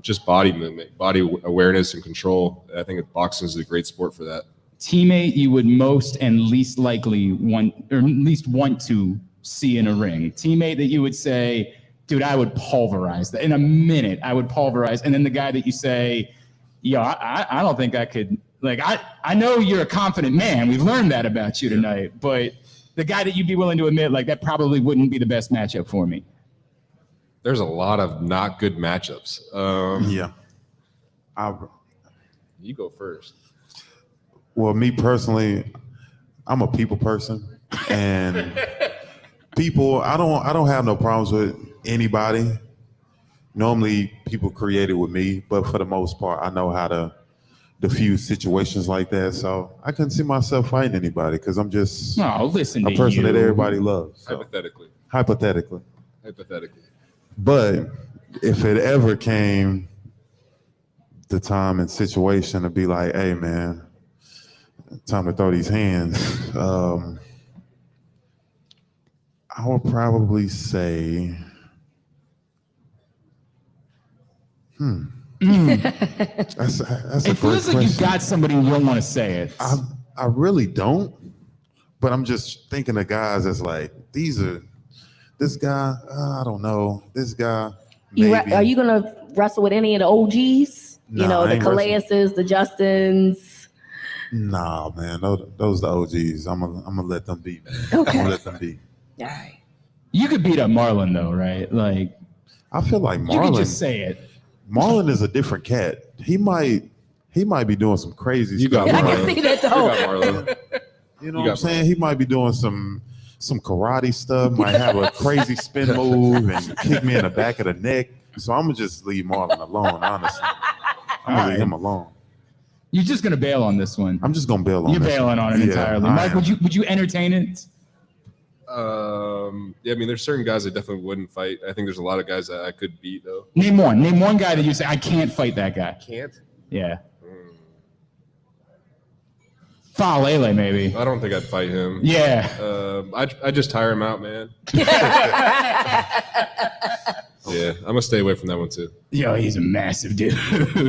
just body movement, body awareness and control. I think boxing is a great sport for that. Teammate you would most and least likely want, or at least want to see in a ring. Teammate that you would say, dude, I would pulverize that. In a minute, I would pulverize. And then the guy that you say, yo, I don't think I could, like, I know you're a confident man. We've learned that about you tonight. But the guy that you'd be willing to admit, like, that probably wouldn't be the best matchup for me. There's a lot of not good matchups. Yeah. You go first. Well, me personally, I'm a people person, and people, I don't have no problems with anybody. Normally, people create it with me, but for the most part, I know how to diffuse situations like that. So I couldn't see myself fighting anybody because I'm just No, listen a to person you. that everybody loves. So, Hypothetically. but if it ever came the time and situation to be like, hey, man, time to throw these hands, I would probably say, that's a It great feels like question. you've got somebody and you don't want to say it. I really don't, but I'm just thinking of guys that's like, this guy, I don't know, this guy, maybe. Are you going to wrestle with any of the OGs? Nah, I the ain't Calaises, the Justins? Nah, man, those the OGs. I'm gonna let them be, man. Okay. I'm gonna let them be. All right. You could beat up Marlon though, right? Like, I feel like you could just say it. Marlon is a different cat. He might be doing some crazy You stuff. got I Marlon. can see that You though. got Marlon. You know You what I'm got saying? He might be doing some karate stuff, might have a crazy spin move and kick me in the back of the neck. So I'm gonna just leave Marlon alone. Honestly, I'm gonna All leave right. him alone. You're just gonna bail on this one. I'm just gonna bail on. You're this bailing one. on it Yeah, entirely. I Mike, am. would you entertain it? Yeah, I mean, there's certain guys I definitely wouldn't fight. I think there's a lot of guys that I could beat though. Name one. Name one guy that you say I can't fight that guy. Can't. Yeah. Falele, maybe. I don't think I'd fight him. Yeah. I just tire him out, man. Yeah, I'm gonna stay away from that one too. Yo, he's a massive dude.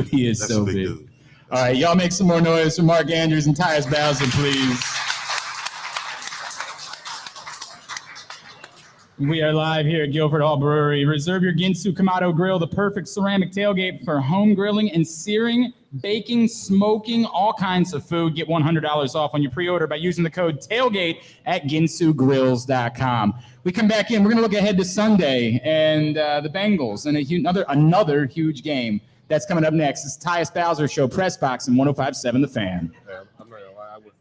He is That's so a big big. dude. All right, y'all make some more noise for Mark Andrews and Tyus Bowser, please. We are live here at Guilford Hall Brewery. Reserve your Ginsu Kamado Grill, the perfect ceramic tailgate for home grilling and searing, baking, smoking, all kinds of food. Get $100 off on your pre-order by using the code TAILGATE at ginsugrills.com. We come back in. We're going to look ahead to Sunday and the Bengals and another huge game. That's coming up next. It's Tyus Bowser Show, Press Box, and 105.7 The Fan. Yeah, I'm not gonna lie, I would.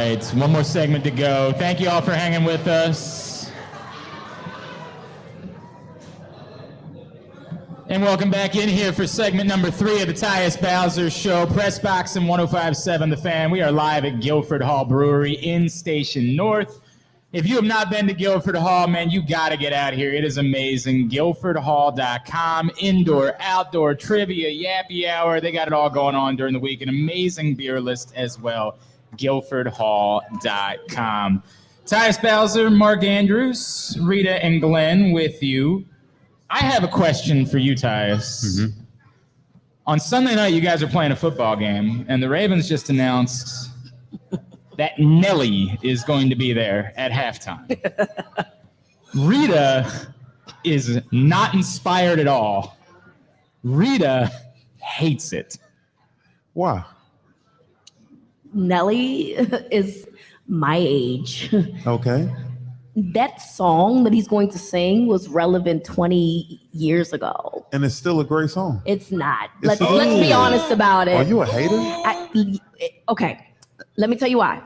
right, one more segment to go. Thank you all for hanging with us. And welcome back in here for segment number 3 of the Tyus Bowser Show. Press Box and 105.7 The Fan. We are live at Guilford Hall Brewery in Station North. If you have not been to Guilford Hall, man, you got to get out here. It is amazing. GuilfordHall.com, indoor, outdoor, trivia, yappy hour. They got it all going on during the week. An amazing beer list as well. GuilfordHall.com. Tyus Bowser, Mark Andrews, Rita, and Glenn with you. I have a question for you, Tyus. Mm-hmm. On Sunday night, you guys are playing a football game, and the Ravens just announced that Nelly is going to be there at halftime. Rita is not inspired at all. Rita hates it. Why? Nelly is my age. Okay. That song that he's going to sing was relevant 20 years ago. And it's still a great song. It's not. It's Let's be honest about it. Are you a hater? Okay. Let me tell you why.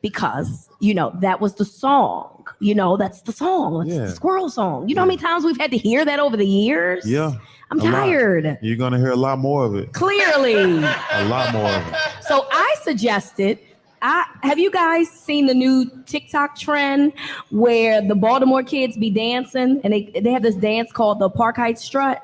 Because, that was the song. That's the song. That's the squirrel song. You know how many times we've had to hear that over the years? Yeah. I'm tired. Lot. You're going to hear a lot more of it. Clearly. A lot more of it. So I suggested, have you guys seen the new TikTok trend where the Baltimore kids be dancing and they have this dance called the Park Heights Strut?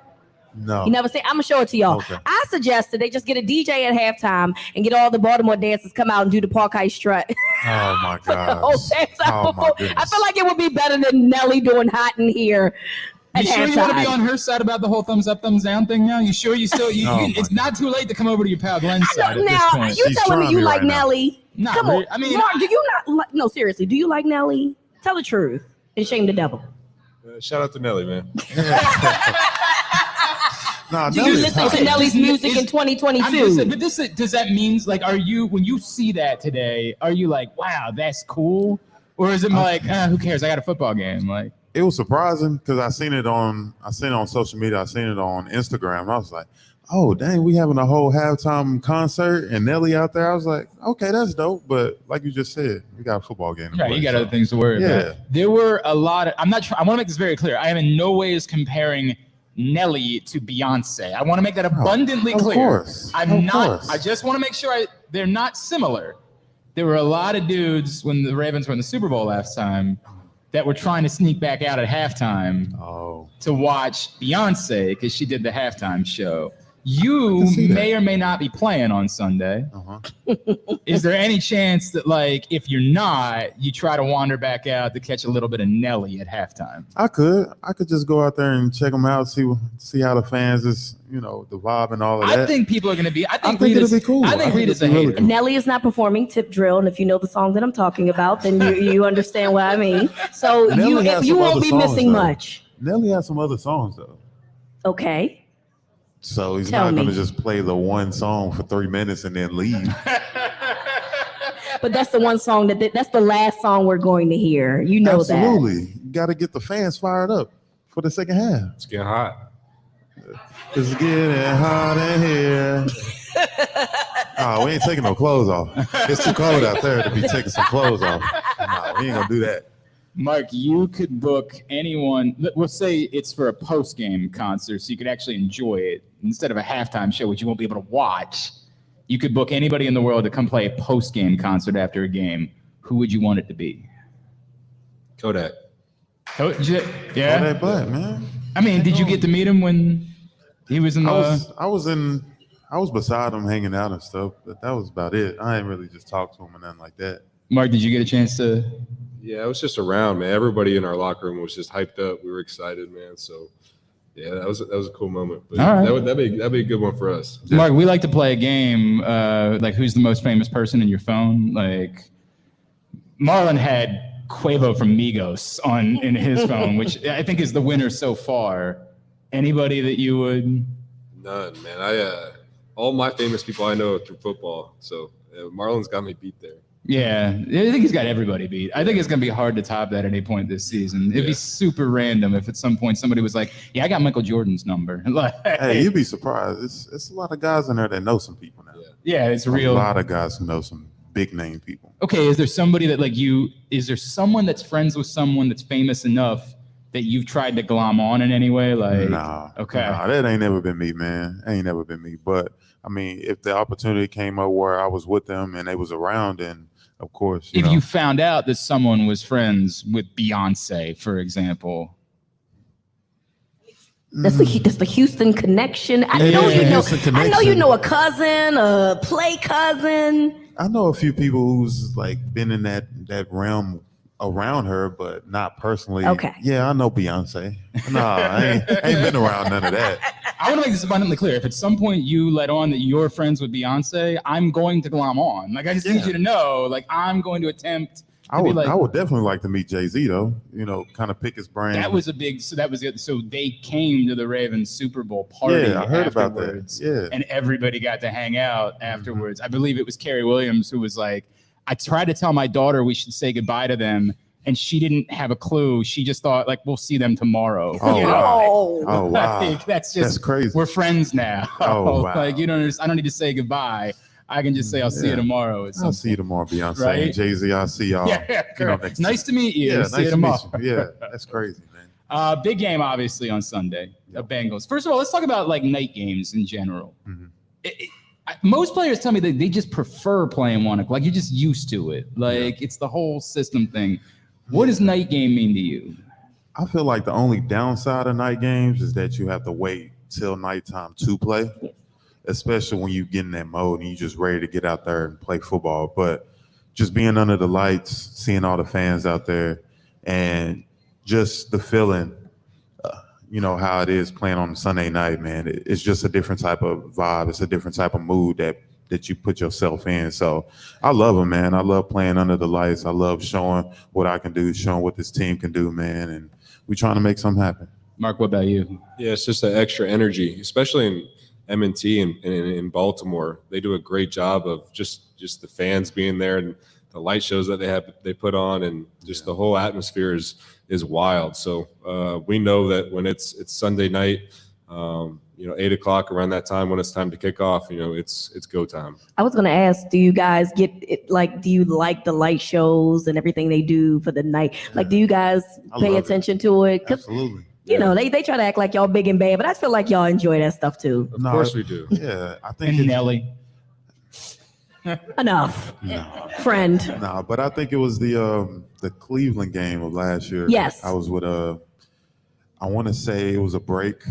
No. You never say. I'm gonna show it to y'all. Okay. I suggested they just get a DJ at halftime and get all the Baltimore dancers come out and do the Park Heights Strut. Oh my God! I feel like it would be better than Nelly doing Hot in Here. You sure you want to be on her side about the whole thumbs up, thumbs down thing now? You sure you still? It's not too late to come over to your pal Glenn's side at this point. You telling me you like Nelly? Not come really. on, I mean, Mark, do you not? No, seriously, do you like Nelly? Tell the truth and shame the devil. Shout out to Nelly, man. Do you listen to Nelly's music in 2022? But does that mean, like, are you, when you see that today, are you like, wow, that's cool? Or is it like, who cares? I got a football game. Like, it was surprising because I seen it on social media. I seen it on Instagram. And I was like, oh, dang, we having a whole halftime concert and Nelly out there. I was like, okay, that's dope. But like you just said, we got a football game. Right, you got other things to worry about. There were a lot of, I want to make this very clear. I am in no ways comparing Nelly to Beyonce. I want to make that abundantly clear. Course. I just want to make sure they're not similar. There were a lot of dudes when the Ravens were in the Super Bowl last time that were trying to sneak back out at halftime to watch Beyonce because she did the halftime show. You may or may not be playing on Sunday. Is there any chance that, like, if you're not, you try to wander back out to catch a little bit of Nelly at halftime? I could just go out there and check them out, see how the fans is, the vibe and all of that. I think people are going to be. I think it'll be cool. I think Rita's a hater. Cool. Nelly is not performing Tip Drill, and if you know the song that I'm talking about, then you understand what I mean. So you won't be missing much. Nelly has some other songs though. Okay. So he's not going to just play the one song for 3 minutes and then leave. But that's the one song that's the last song we're going to hear. You know that. Absolutely. You got to get the fans fired up for the second half. It's getting hot. It's getting hot in here. We ain't taking no clothes off. It's too cold out there to be taking some clothes off. We ain't going to do that. Mark, you could book anyone. We'll say it's for a post-game concert, so you could actually enjoy it instead of a halftime show, which you won't be able to watch. You could book anybody in the world to come play a post-game concert after a game. Who would you want it to be? Kodak. Yeah. Kodak Black, man. I mean, did you get to meet him when he was in the? I was beside him hanging out and stuff, but that was about it. I didn't really just talk to him or nothing like that. Mark, did you get a chance to? Yeah, I was just around, man. Everybody in our locker room was just hyped up. We were excited, man. So, yeah, that was a cool moment. But all right. that'd be a good one for us. Mark, we like to play a game, like who's the most famous person in your phone? Like, Marlon had Quavo from Migos in his phone, which I think is the winner so far. Anybody that you would? None, man. All my famous people I know through football. So Marlon's got me beat there. Yeah, I think he's got everybody beat. I think it's going to be hard to top that at any point this season. It'd be super random if at some point somebody was like, yeah, I got Michael Jordan's number. Hey, you'd be surprised. It's a lot of guys in there that know some people now. Yeah, it's real. A lot of guys who know some big name people. Okay, is there somebody that is there someone that's friends with someone that's famous enough that you've tried to glom on in any way? Okay. Nah, that ain't never been me, man. Ain't never been me. But I mean, if the opportunity came up where I was with them and they was around, then of course, if you found out that someone was friends with Beyonce, for example. That's the Houston connection. I know you know a cousin, a play cousin. I know a few people who's like been in that realm around her, but not personally. Okay. Yeah, I know Beyonce. Nah, I ain't been around none of that. I want to make this abundantly clear. If at some point you let on that you're friends with Beyonce, I'm going to glom on. Like, I just need you to know, like, I'm going to attempt. I would definitely like to meet Jay-Z though. Kind of pick his brain. That was so they came to the Ravens Super Bowl party. Yeah, I heard about that. Yeah. And everybody got to hang out afterwards. I believe it was Carrie Williams who was like, I tried to tell my daughter we should say goodbye to them, and she didn't have a clue. She just thought, like, we'll see them tomorrow. Oh, wow. Oh, wow. That's crazy. We're friends now. Oh, wow. Like, I don't need to say goodbye. I can just say I'll see you tomorrow. I'll see you tomorrow, Beyonce. Right? And Jay-Z, I'll see y'all. Nice to meet you. Yeah, see you tomorrow. Yeah, that's crazy, man. Big game, obviously, on Sunday. The Bengals. First of all, let's talk about like night games in general. Mm-hmm. Most players tell me that they just prefer playing 1 o'clock. Like, you're just used to it. Like, it's the whole system thing. What does night game mean to you? I feel like the only downside of night games is that you have to wait till nighttime to play, especially when you get in that mode and you're just ready to get out there and play football. But just being under the lights, seeing all the fans out there, and just the feeling, how it is playing on Sunday night, man. It's just a different type of vibe. It's a different type of mood that you put yourself in. So I love it, man. I love playing under the lights. I love showing what I can do, showing what this team can do, man. And we're trying to make something happen. Mark, what about you? Yeah, it's just that extra energy, especially in M&T and in Baltimore. They do a great job of just the fans being there and the light shows that they put on, and just the whole atmosphere is wild. So we know that when it's Sunday night, 8 o'clock around that time when it's time to kick off, it's go time. I was going to ask, do you guys get it? Like, do you like the light shows and everything they do for the night? Like, do you guys pay attention to it? Absolutely. They try to act like y'all big and bad, but I feel like y'all enjoy that stuff too. Of course we do. Yeah, I think and Nelly. Enough, friend. No, but I think it was the Cleveland game of last year. Yes. I was with I want to say it was a break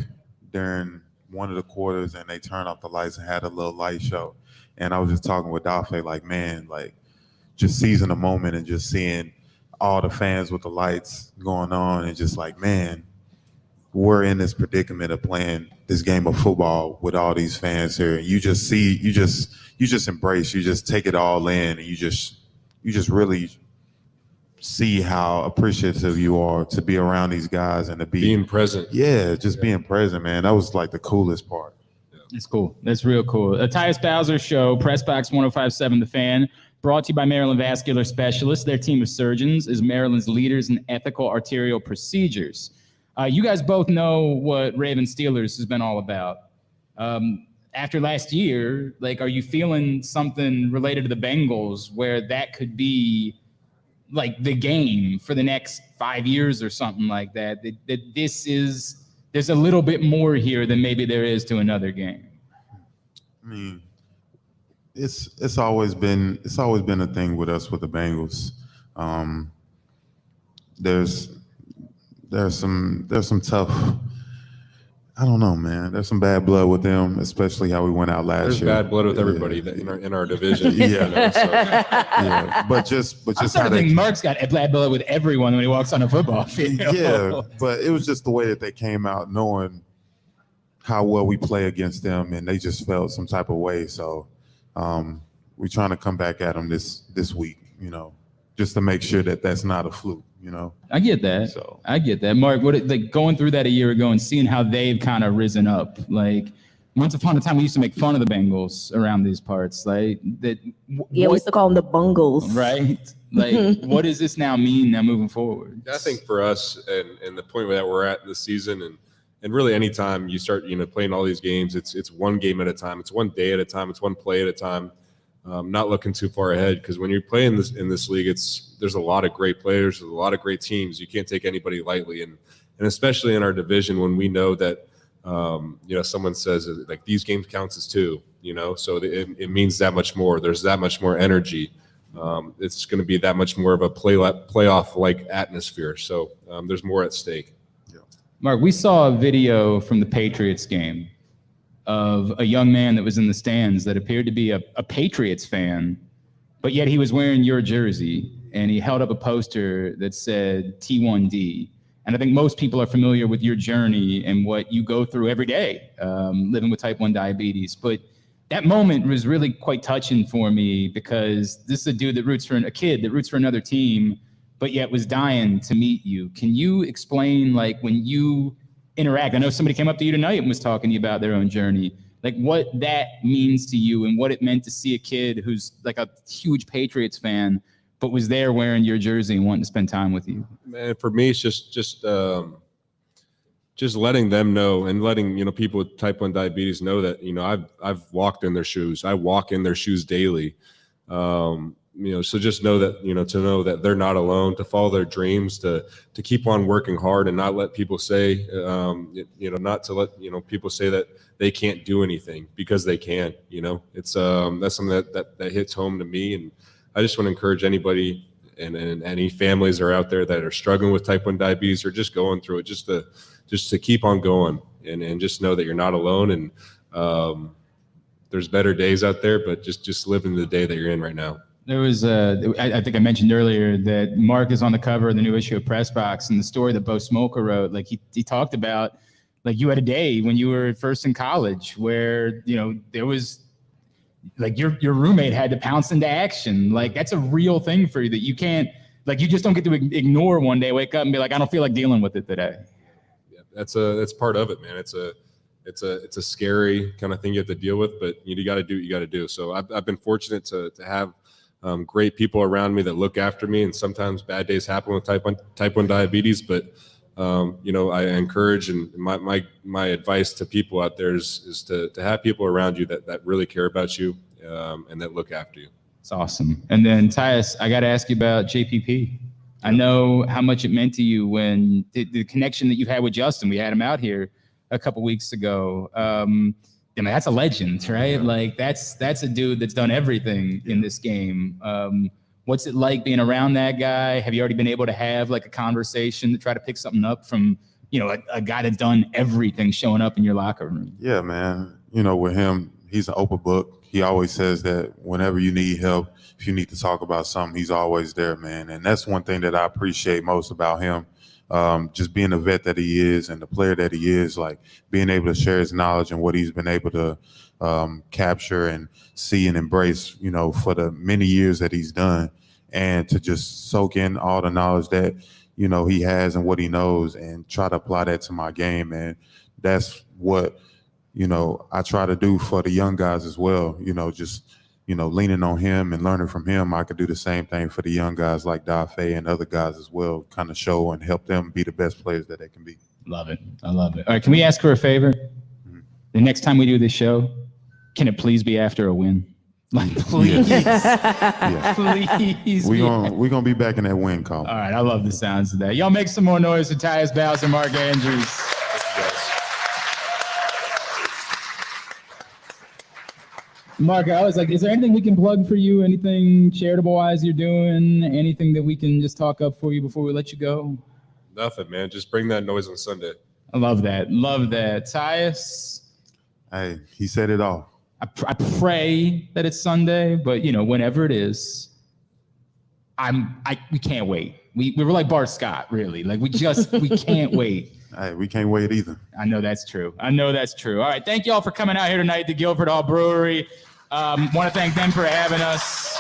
during one of the quarters, and they turned off the lights and had a little light show. And I was just talking with Dafe, like, man, like, just seizing the moment and just seeing all the fans with the lights going on, and just like, man, we're in this predicament of playing this game of football with all these fans here. And you just embrace, you just take it all in, and you just really see how appreciative you are to be around these guys and to being present. Yeah, just being present, man. That was like the coolest part. It's cool. That's real cool. The Tyus Bowser Show, Pressbox 105.7 The Fan, brought to you by Maryland Vascular Specialists. Their team of surgeons is Maryland's leaders in ethical arterial procedures. You guys both know what Raven Steelers has been all about. After last year, like, are you feeling something related to the Bengals where that could be like the game for the next 5 years or something like that? That there's a little bit more here than maybe there is to another game. I mean, it's always been a thing with us with the Bengals. There's some tough. I don't know, man. There's some bad blood with them, especially how we went out last year. There's bad blood with everybody in our division. Yeah, but just I think Mark's got bad blood with everyone when he walks on a football field. Yeah, but it was just the way that they came out, knowing how well we play against them, and they just felt some type of way. So we're trying to come back at them this week, just to make sure that that's not a fluke. I get that. So I get that, Mark. Going through that a year ago and seeing how they've kind of risen up. Like, once upon a time, we used to make fun of the Bengals around these parts. Like that. We used to call them the Bungles. Right. Like, what does this now mean now moving forward? I think for us and the point that we're at this season, and really anytime you start playing all these games, it's one game at a time. It's one day at a time. It's one play at a time. not looking too far ahead, because when you're playing in this league, there's a lot of great players, there's a lot of great teams. You can't take anybody lightly, and especially in our division when we know that someone says like these games counts as 2, so it means that much more. There's that much more energy. It's going to be that much more of a playoff like atmosphere. So there's more at stake. Yeah. Mark, we saw a video from the Patriots game of a young man that was in the stands that appeared to be a Patriots fan, but yet he was wearing your jersey, and he held up a poster that said T1D. And I think most people are familiar with your journey and what you go through every day, living with type 1 diabetes. But that moment was really quite touching for me, because this is a dude that roots for a kid that roots for another team, but yet was dying to meet you. Can you explain, like, when you interact? I know somebody came up to you tonight and was talking to you about their own journey, like what that means to you and what it meant to see a kid who's like a huge Patriots fan, but was there wearing your jersey and wanting to spend time with you. Man, for me, it's just letting them know, and letting people with type 1 diabetes know that I've walked in their shoes. I walk in their shoes daily. So just know that to know that they're not alone, to follow their dreams, to keep on working hard, and not let people say not to let people say that they can't do anything, because they can. It's that's something that hits home to me, and I just want to encourage anybody and any families that are out there that are struggling with type 1 diabetes or just going through it, just to keep on going, and just know that you're not alone, and there's better days out there, but just live in the day that you're in right now. There was I think I mentioned earlier that Mark is on the cover of the new issue of Press Box, and the story that Bo Smolka wrote, like he talked about, like, you had a day when you were first in college where there was like your roommate had to pounce into action. Like, that's a real thing for you that you can't, like, you just don't get to ignore one day, wake up and be like, I don't feel like dealing with it today. Yeah, that's part of it, man. It's a scary kind of thing you have to deal with, but you got to do what you got to do. So I've been fortunate to have great people around me that look after me, and sometimes bad days happen with type 1 diabetes, but I encourage, and my advice to people out there is to have people around you that really care about you, and that look after you. It's awesome. And then Tyus, I got to ask you about JPP. I know how much it meant to you when the connection that you had with Justin. We had him out here a couple weeks ago. That's a legend, right? Like, that's a dude that's done everything in this game. What's it like being around that guy? Have you already been able to have like a conversation to try to pick something up from, a guy that's done everything showing up in your locker room? Yeah, man. With him, he's an open book. He always says that whenever you need help, if you need to talk about something, he's always there, man. And that's one thing that I appreciate most about him. Just being the vet that he is and the player that he is, like being able to share his knowledge and what he's been able to capture and see and embrace, for the many years that he's done, and to just soak in all the knowledge that, he has and what he knows, and try to apply that to my game. And that's what, I try to do for the young guys as well, just leaning on him and learning from him. I could do the same thing for the young guys like Dafe and other guys as well, kind of show and help them be the best players that they can be. Love it. I love it. All right, can we ask for a favor? Mm-hmm. The next time we do this show, can it please be after a win? Like, please. Yeah. Please. We're gonna be back in that win column. All right, I love the sounds of that. Y'all make some more noise for Tyus Bowser and Mark Andrews. Mark, I was like, is there anything we can plug for you? Anything charitable-wise you're doing? Anything that we can just talk up for you before we let you go? Nothing, man. Just bring that noise on Sunday. I love that. Love that. Tyus? Hey, he said it all. I pray that it's Sunday, but, whenever it is, we can't wait. We were like Bart Scott, really. Like, we can't wait. Hey, we can't wait either. I know that's true. All right, thank you all for coming out here tonight to Guilford Hall Brewery. Want to thank them for having us.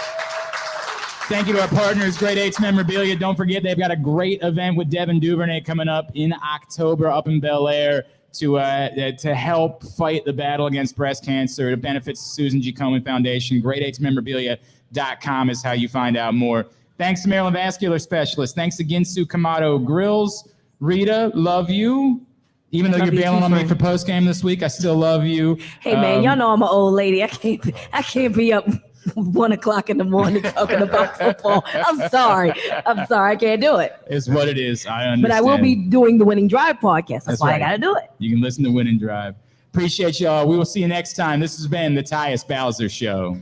Thank you to our partners, Great Eights Memorabilia. Don't forget, they've got a great event with Devin Duvernay coming up in October up in Bel Air to help fight the battle against breast cancer. It benefits the Susan G. Komen Foundation. Great8smemorabilia.com is how you find out more. Thanks to Maryland Vascular Specialists. Thanks to Ginsu Kamado Grills. Rita, love you. Even though you're bailing on me for post game this week, I still love you. Hey man, y'all know I'm an old lady. I can't be up 1:00 in the morning talking about football. I'm sorry. I can't do it. It's what it is. I understand. But I will be doing the Winning Drive podcast. That's why right. I got to do it. You can listen to Winning Drive. Appreciate y'all. We will see you next time. This has been the Tyus Bowser Show.